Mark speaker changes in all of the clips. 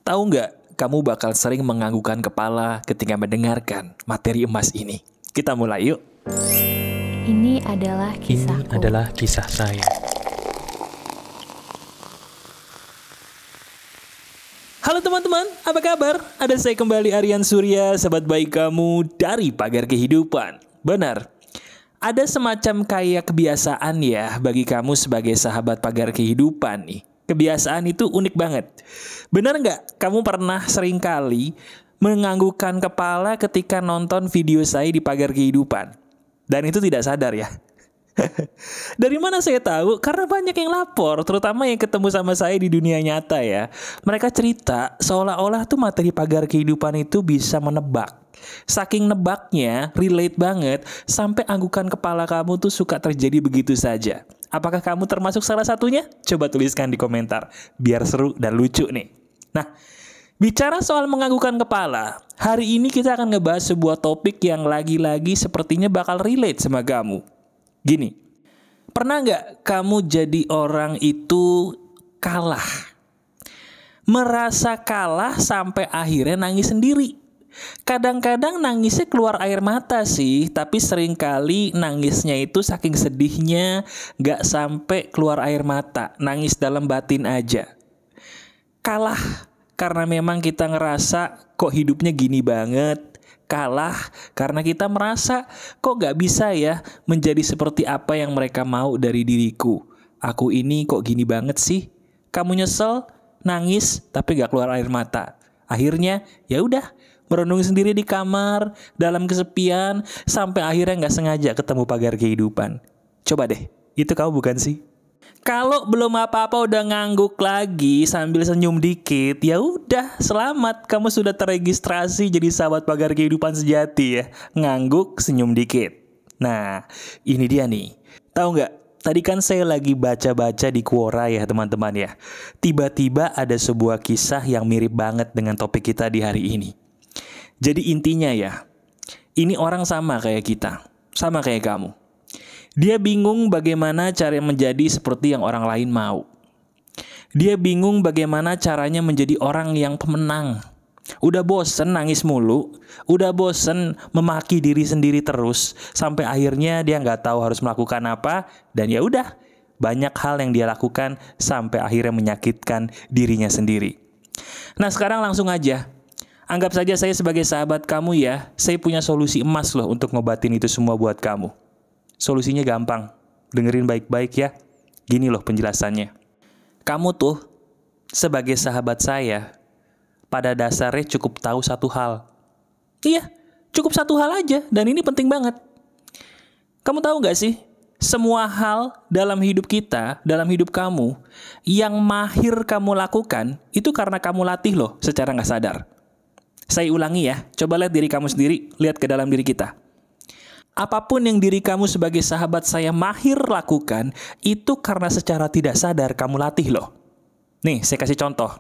Speaker 1: Tahu nggak, kamu bakal sering menganggukkan kepala ketika mendengarkan materi emas ini. Kita mulai yuk.
Speaker 2: Ini adalah kisahku.
Speaker 3: Ini adalah kisah saya.
Speaker 1: Halo teman-teman, apa kabar? Ada saya kembali, Aryan Surya, sahabat baik kamu dari Pagar Kehidupan. Benar, ada semacam kayak kebiasaan ya bagi kamu sebagai sahabat Pagar Kehidupan nih. Kebiasaan itu unik banget. Benar nggak? Kamu pernah seringkali menganggukkan kepala ketika nonton video saya di Pagar Kehidupan. Dan itu tidak sadar ya. Dari mana saya tahu? Karena banyak yang lapor, terutama yang ketemu sama saya di dunia nyata ya. Mereka cerita seolah-olah tuh materi Pagar Kehidupan itu bisa menebak. Saking nebaknya, relate banget, sampai anggukan kepala kamu tuh suka terjadi begitu saja. Apakah kamu termasuk salah satunya? Coba tuliskan di komentar, biar seru dan lucu nih. Nah, bicara soal menganggukkan kepala, hari ini kita akan ngebahas sebuah topik yang lagi-lagi sepertinya bakal relate sama kamu. Gini, pernah nggak kamu jadi orang itu kalah? Merasa kalah sampai akhirnya nangis sendiri. Kadang-kadang nangisnya keluar air mata sih, tapi seringkali nangisnya itu saking sedihnya nggak sampai keluar air mata, nangis dalam batin aja. Kalah karena memang kita ngerasa kok hidupnya gini banget. Kalah karena kita merasa kok gak bisa ya menjadi seperti apa yang mereka mau dari diriku. Aku ini kok gini banget sih. Kamu nyesel, nangis, tapi gak keluar air mata. Akhirnya ya udah merenung sendiri di kamar dalam kesepian sampai akhirnya gak sengaja ketemu Pagar Kehidupan. Coba deh, itu kamu bukan sih? Kalau belum apa-apa udah ngangguk lagi sambil senyum dikit, ya udah selamat, kamu sudah terregistrasi jadi sahabat Pagar Kehidupan sejati ya. Ngangguk, senyum dikit. Nah, ini dia nih. Tahu nggak? Tadi kan saya lagi baca-baca di Quora ya teman-teman ya. Tiba-tiba ada sebuah kisah yang mirip banget dengan topik kita di hari ini. Jadi intinya ya, ini orang sama kayak kita, sama kayak kamu. Dia bingung bagaimana cara menjadi seperti yang orang lain mau. Dia bingung bagaimana caranya menjadi orang yang pemenang. Udah bosen nangis mulu, udah bosen memaki diri sendiri terus, sampai akhirnya dia nggak tahu harus melakukan apa, dan ya udah banyak hal yang dia lakukan sampai akhirnya menyakitkan dirinya sendiri. Nah sekarang langsung aja, anggap saja saya sebagai sahabat kamu ya, saya punya solusi emas loh untuk ngobatin itu semua buat kamu. Solusinya gampang, dengerin baik-baik ya. Gini loh penjelasannya. Kamu tuh sebagai sahabat saya, pada dasarnya cukup tahu satu hal. Iya, cukup satu hal aja, dan ini penting banget. Kamu tahu gak sih, semua hal dalam hidup kita, dalam hidup kamu, yang mahir kamu lakukan, itu karena kamu latih loh secara gak sadar. Saya ulangi ya, coba lihat diri kamu sendiri, lihat ke dalam diri kita. Apapun yang diri kamu sebagai sahabat saya mahir lakukan, itu karena secara tidak sadar kamu latih loh. Nih, saya kasih contoh.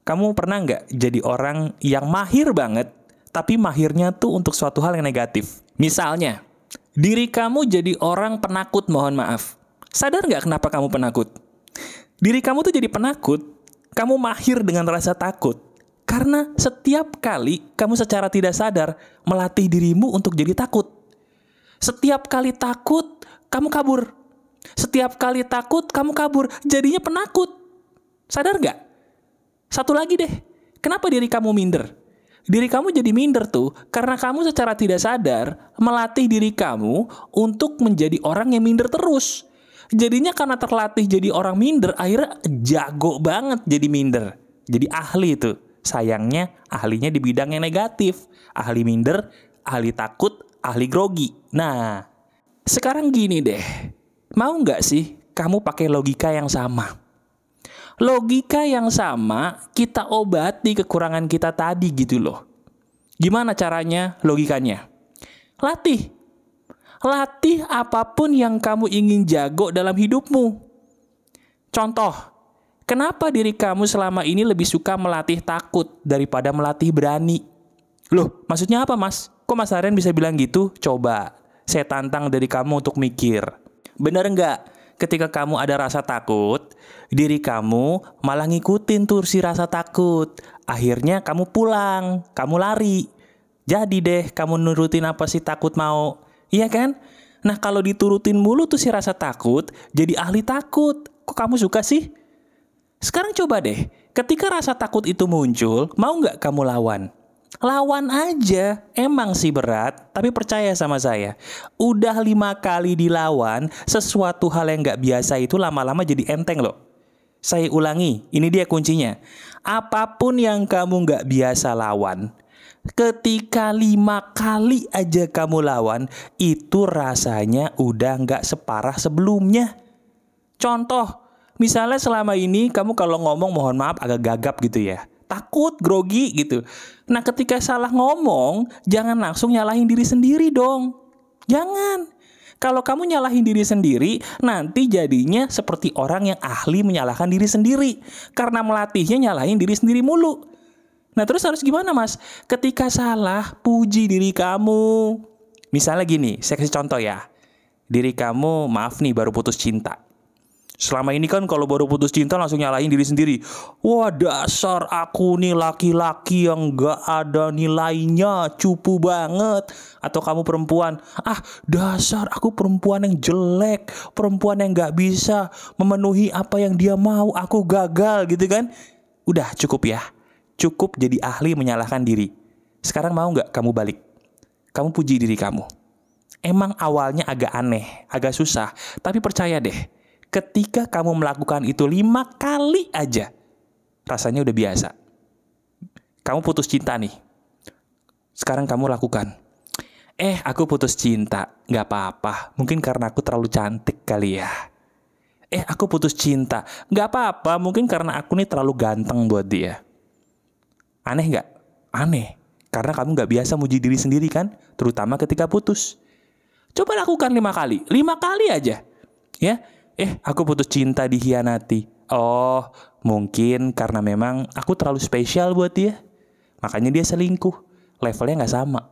Speaker 1: Kamu pernah nggak jadi orang yang mahir banget, tapi mahirnya tuh untuk suatu hal yang negatif? Misalnya, diri kamu jadi orang penakut, mohon maaf. Sadar nggak kenapa kamu penakut? Diri kamu tuh jadi penakut, kamu mahir dengan rasa takut. Karena setiap kali kamu secara tidak sadar melatih dirimu untuk jadi takut. Setiap kali takut, kamu kabur. Setiap kali takut, kamu kabur. Jadinya penakut. Sadar gak? Satu lagi deh. Kenapa diri kamu minder? Diri kamu jadi minder tuh karena kamu secara tidak sadar melatih diri kamu untuk menjadi orang yang minder terus. Jadinya karena terlatih jadi orang minder, akhirnya jago banget jadi minder. Jadi ahli tuh. Sayangnya ahlinya di bidang yang negatif. Ahli minder, ahli takut, ahli grogi. Nah, sekarang gini deh. Mau nggak sih kamu pakai logika yang sama? Logika yang sama kita obati kekurangan kita tadi gitu loh. Gimana caranya logikanya? Latih. Latih apapun yang kamu ingin jago dalam hidupmu. Contoh, kenapa diri kamu selama ini lebih suka melatih takut daripada melatih berani? Loh, maksudnya apa mas? Kok Mas Aryan bisa bilang gitu? Coba, saya tantang dari kamu untuk mikir. Bener nggak? ketika kamu ada rasa takut, diri kamu malah ngikutin tuh si rasa takut. Akhirnya kamu pulang, kamu lari. Jadi deh kamu nurutin apa si takut mau. Iya kan? Nah kalau diturutin mulu tuh si rasa takut, jadi ahli takut. Kok kamu suka sih? Sekarang coba deh, ketika rasa takut itu muncul, mau nggak kamu lawan? Lawan aja, emang sih berat, tapi percaya sama saya. Udah 5 kali dilawan, sesuatu hal yang gak biasa itu lama-lama jadi enteng loh. Saya ulangi, ini dia kuncinya. Apapun yang kamu gak biasa lawan, ketika 5 kali aja kamu lawan, itu rasanya udah gak separah sebelumnya. Contoh, misalnya selama ini kamu kalau ngomong mohon maaf agak gagap gitu ya. Takut, grogi gitu. Nah ketika salah ngomong, jangan langsung nyalahin diri sendiri dong. Jangan. Kalau kamu nyalahin diri sendiri, nanti jadinya seperti orang yang ahli menyalahkan diri sendiri. Karena melatihnya nyalahin diri sendiri mulu. Nah terus harus gimana mas? Ketika salah, puji diri kamu. Misalnya gini, saya kasih contoh ya. Diri kamu, maaf nih baru putus cinta. Selama ini kan kalau baru putus cinta langsung nyalahin diri sendiri. Wah dasar aku nih laki-laki yang gak ada nilainya, cupu banget. Atau kamu perempuan, dasar aku perempuan yang jelek, perempuan yang gak bisa memenuhi apa yang dia mau, aku gagal gitu kan. Udah cukup ya, cukup jadi ahli menyalahkan diri. Sekarang mau gak kamu balik? Kamu puji diri kamu. Emang awalnya agak aneh, agak susah, tapi percaya deh. Ketika kamu melakukan itu 5 kali aja, rasanya udah biasa. Kamu putus cinta nih. Sekarang kamu lakukan. Aku putus cinta. Gak apa-apa. Mungkin karena aku terlalu cantik kali ya. Aku putus cinta. Gak apa-apa. Mungkin karena aku nih terlalu ganteng buat dia. Aneh gak? Aneh. Karena kamu gak biasa muji diri sendiri kan? Terutama ketika putus. Coba lakukan 5 kali. 5 kali aja. Ya. Aku putus cinta dikhianati. Oh, mungkin karena memang aku terlalu spesial buat dia. Makanya dia selingkuh. Levelnya gak sama.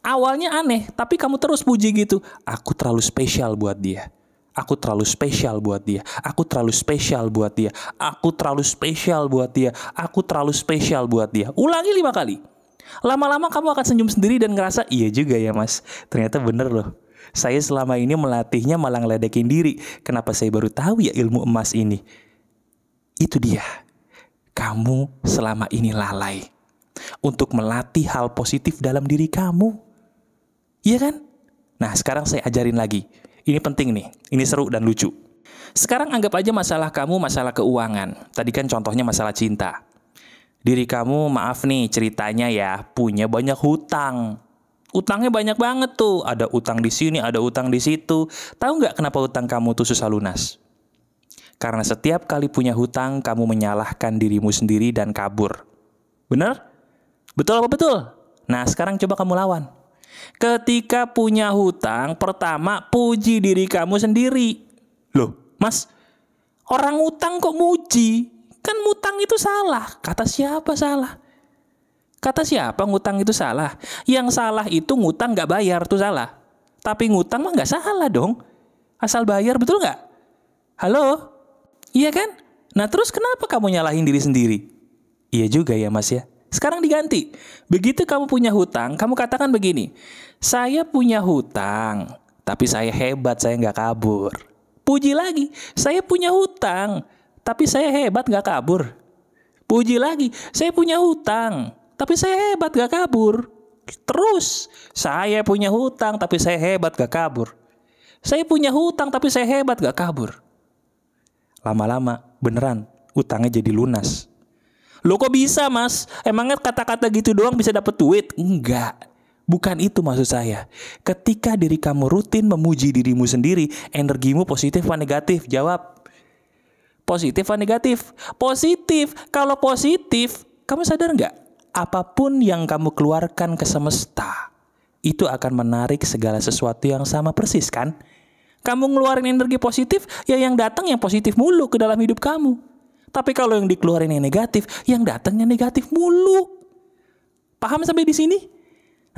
Speaker 1: Awalnya aneh, tapi kamu terus puji gitu. Aku terlalu spesial buat dia. Aku terlalu spesial buat dia. Aku terlalu spesial buat dia. Aku terlalu spesial buat dia. Aku terlalu spesial buat dia. Ulangi 5 kali. Lama-lama kamu akan senyum sendiri dan ngerasa, iya juga ya mas. Ternyata bener loh. Saya selama ini melatihnya malah ngeledekin diri. Kenapa saya baru tahu ya ilmu emas ini? Itu dia. Kamu selama ini lalai untuk melatih hal positif dalam diri kamu. Iya kan? Nah sekarang saya ajarin lagi. Ini penting nih. Ini seru dan lucu. Sekarang anggap aja masalah kamu masalah keuangan. Tadi kan contohnya masalah cinta. Diri kamu maaf nih ceritanya ya punya banyak hutang. Utangnya banyak banget tuh. Ada utang di sini, ada utang di situ. Tahu nggak kenapa utang kamu tuh susah lunas? Karena setiap kali punya hutang, kamu menyalahkan dirimu sendiri dan kabur. Bener? Betul apa betul? Nah, sekarang coba kamu lawan. Ketika punya hutang, pertama puji diri kamu sendiri. Loh, mas, orang utang kok muji? Kan ngutang itu salah. Kata siapa salah? Kata siapa ngutang itu salah? Yang salah itu ngutang gak bayar tuh salah. Tapi ngutang mah gak salah dong. Asal bayar, betul gak? Halo? Iya kan? Nah terus kenapa kamu nyalahin diri sendiri? Iya juga ya mas ya. Sekarang diganti. Begitu kamu punya hutang, kamu katakan begini. Saya punya hutang, tapi saya hebat, saya gak kabur. Puji lagi. Saya punya hutang, tapi saya hebat gak kabur. Puji lagi. Saya punya hutang, tapi saya hebat gak kabur. Terus, saya punya hutang tapi saya hebat gak kabur. Saya punya hutang tapi saya hebat gak kabur. Lama-lama beneran utangnya jadi lunas. Loh kok bisa mas? Emangnya kata-kata gitu doang bisa dapet duit? Enggak. Bukan itu maksud saya. Ketika diri kamu rutin memuji dirimu sendiri, energimu positif atau negatif? Jawab. Positif atau negatif? Positif. Kalau positif, kamu sadar nggak? Apapun yang kamu keluarkan ke semesta, itu akan menarik segala sesuatu yang sama persis kan? Kamu ngeluarin energi positif, ya yang datang yang positif mulu ke dalam hidup kamu. Tapi kalau yang dikeluarin yang negatif, yang datang yang negatif mulu. Paham sampai di sini?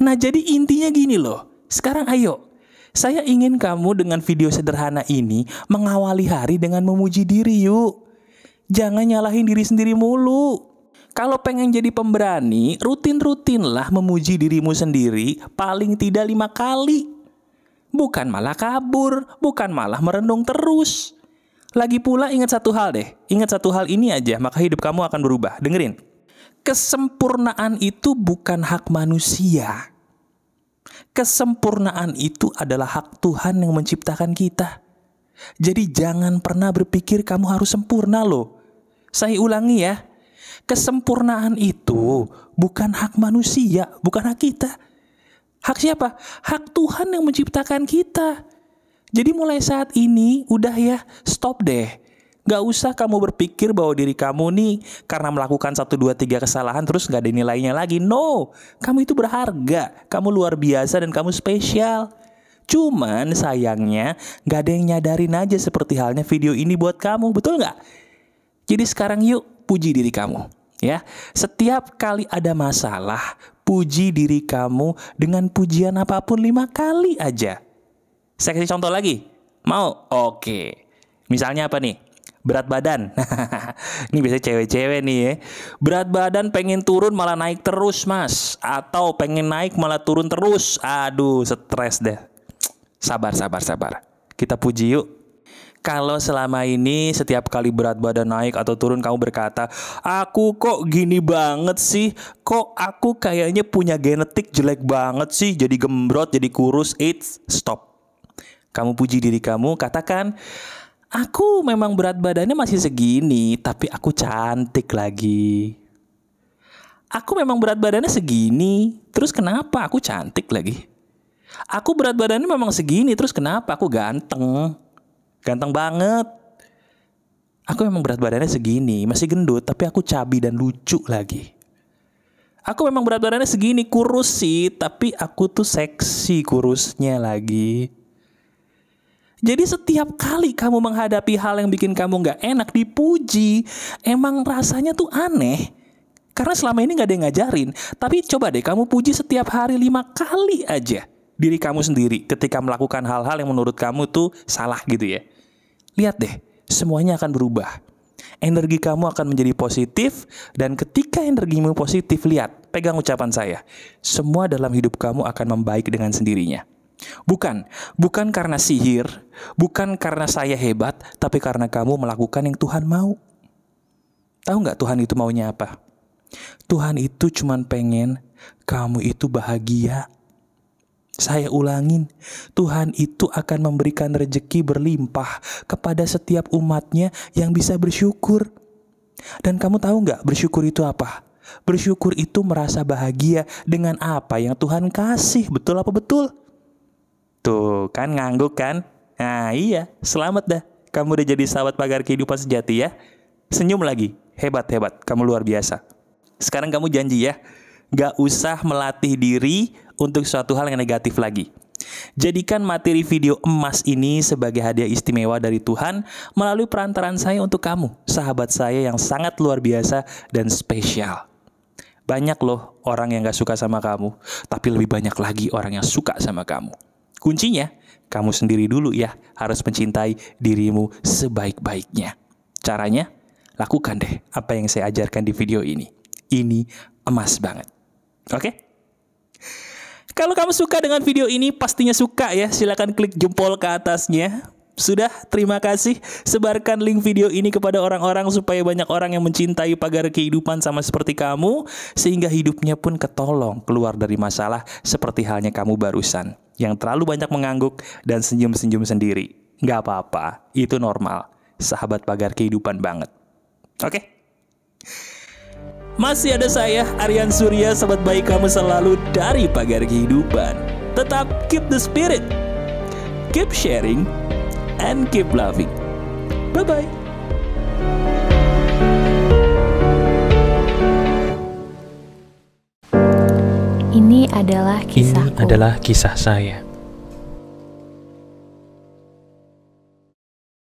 Speaker 1: Nah jadi intinya gini loh. Sekarang ayo, Saya ingin kamu dengan video sederhana ini mengawali hari dengan memuji diri yuk. Jangan nyalahin diri sendiri mulu. Kalau pengen jadi pemberani, rutin-rutinlah memuji dirimu sendiri paling tidak 5 kali. Bukan malah kabur, bukan malah merenung terus. Lagi pula ingat satu hal deh. Ingat satu hal ini aja, maka hidup kamu akan berubah. Dengerin. Kesempurnaan itu bukan hak manusia. Kesempurnaan itu adalah hak Tuhan yang menciptakan kita. Jadi jangan pernah berpikir kamu harus sempurna loh. Saya ulangi ya. Kesempurnaan itu bukan hak manusia, bukan hak kita. Hak siapa? Hak Tuhan yang menciptakan kita. Jadi mulai saat ini udah ya, stop deh. Gak usah kamu berpikir bahwa diri kamu nih karena melakukan 1, 2, 3 kesalahan terus gak ada nilainya lagi. No, kamu itu berharga, kamu luar biasa dan kamu spesial. Cuman sayangnya gak ada yang nyadarin aja seperti halnya video ini buat kamu, betul gak? Jadi sekarang yuk puji diri kamu ya. Setiap kali ada masalah, puji diri kamu dengan pujian apapun 5 kali aja. Saya kasih contoh lagi, mau? Oke. Misalnya apa nih? Berat badan. Ini biasanya cewek-cewek nih ya. Berat badan pengen turun malah naik terus mas. Atau pengen naik malah turun terus. Aduh stres deh. Sabar. Kita puji yuk. Kalau selama ini setiap kali berat badan naik atau turun kamu berkata, aku kok gini banget sih. Kok aku kayaknya punya genetik jelek banget sih. Jadi gembrot, jadi kurus. Stop. Kamu puji diri kamu, katakan, aku memang berat badannya masih segini, tapi aku cantik lagi. Aku memang berat badannya segini, terus kenapa aku cantik lagi? Aku berat badannya memang segini, terus kenapa aku ganteng? Ganteng banget. Aku memang berat badannya segini, masih gendut, tapi aku cabi dan lucu lagi. Aku memang berat badannya segini, kurus sih, tapi aku tuh seksi kurusnya lagi. Jadi setiap kali kamu menghadapi hal yang bikin kamu gak enak dipuji, emang rasanya tuh aneh. Karena selama ini gak ada yang ngajarin. Tapi coba deh kamu puji setiap hari 5 kali aja diri kamu sendiri ketika melakukan hal-hal yang menurut kamu tuh salah gitu ya. Lihat deh, semuanya akan berubah. Energi kamu akan menjadi positif. Dan ketika energimu positif, lihat, pegang ucapan saya, semua dalam hidup kamu akan membaik dengan sendirinya. Bukan karena sihir, bukan karena saya hebat, tapi karena kamu melakukan yang Tuhan mau. Tahu nggak Tuhan itu maunya apa? Tuhan itu cuman pengen kamu itu bahagia. Saya ulangin, Tuhan itu akan memberikan rezeki berlimpah kepada setiap umatnya yang bisa bersyukur. Dan kamu tahu nggak bersyukur itu apa? Bersyukur itu merasa bahagia dengan apa yang Tuhan kasih. Betul apa betul? Tuh kan ngangguk kan? Nah iya, selamat dah. Kamu udah jadi sahabat pagar kehidupan sejati ya. Senyum lagi, hebat, kamu luar biasa. Sekarang kamu janji ya, gak usah melatih diri untuk suatu hal yang negatif lagi. Jadikan materi video emas ini sebagai hadiah istimewa dari Tuhan melalui perantaran saya untuk kamu, sahabat saya yang sangat luar biasa dan spesial. Banyak loh orang yang gak suka sama kamu, tapi lebih banyak lagi orang yang suka sama kamu. Kuncinya, kamu sendiri dulu ya, harus mencintai dirimu sebaik-baiknya. Caranya, lakukan deh apa yang saya ajarkan di video ini. Ini emas banget. Oke? Kalau kamu suka dengan video ini, pastinya suka ya. Silakan klik jempol ke atasnya. Sudah, terima kasih. Sebarkan link video ini kepada orang-orang supaya banyak orang yang mencintai pagar kehidupan sama seperti kamu, sehingga hidupnya pun ketolong keluar dari masalah seperti halnya kamu barusan, yang terlalu banyak mengangguk dan senyum-senyum sendiri. Gak apa-apa, itu normal. Sahabat pagar kehidupan banget. Oke? Masih ada saya, Aryan Surya, sahabat baik kamu selalu dari pagar kehidupan. Tetap keep the spirit, keep sharing, and keep loving. Bye-bye.
Speaker 2: Ini adalah kisahku.
Speaker 1: Ini adalah kisah saya.